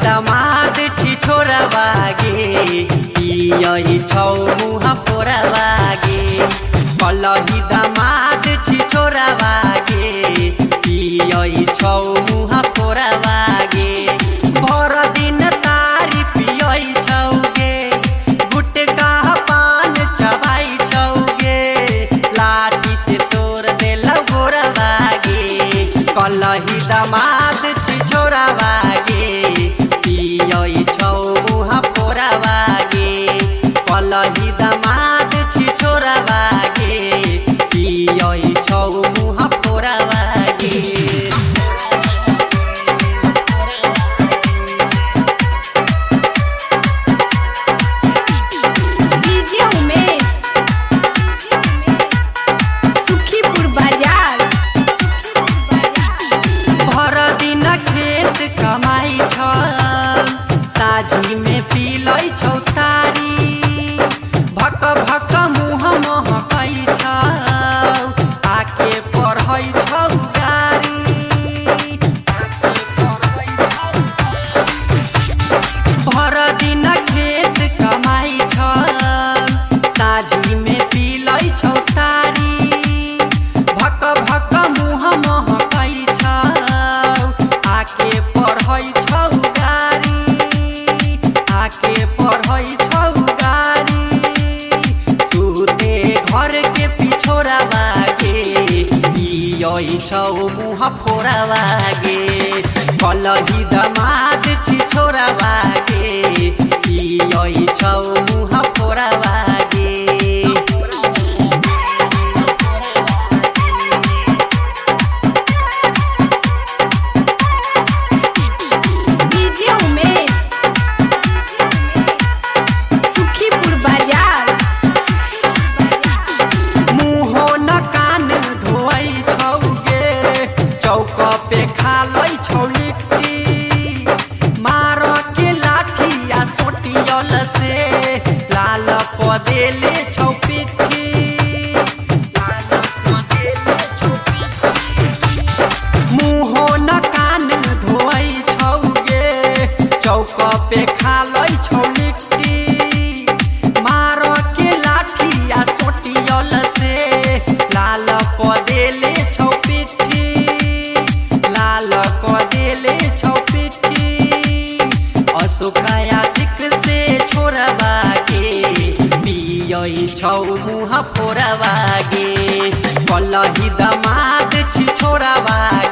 दामाद छी छोरा बागे पियई छौ मुहा पोरा बागे कलही दामाद छी छोरा बागे पियई छौ मुहा पोरा बागे भर दिन तारी पियई छौगे गुटका पान चबाई छौगे लाठी से तोड़ देलौ गोरा बागे कलही दामाद छी छोरा बागे पियई छौ मुहा पोरा बागे कलही दामाद छी छोरा बागे पियई छौ मुहा पोरा बागे डीजे उमेश सुखीपुर बाजार भर दिन खेत कमाई छ साझी में पीलै छौ तारी भक भक मुह महकै छ आके पढ़ै छौ गारी भर दिन खेत कमाई छ साझी में पीलै छौ तारी भक भक मुह महकै छ आके पढ़ै छौ गारी आके पढ़ै छौ गारी सुते घर के पिछोरा बागे पियई छौ मुहा फोरा बागे कलही दामाद छी छोरा बागे पियई छौ मुहा फोरा बागे डीजे उमेश सुखीपुर बाजार मुहो न कान धोई छौगे चौक पे खालै छौ लिट्टी मार के लाठी आ सोटियल से लाल पदेले छौ पिट्ठी लाल पदेले छौ पिट्ठी मुहो न कान धोई छौगे चौक पे खालै छौ लिट्टी मार के लाठी आ सोटियल से लाल पदेले छौ पिट्ठी लाल पदेले छौ पिट्ठी अशोकाया सिक से छोरा बागे पियई छौ मुहा फोरा बागे कलही दामाद छी छोरा बागे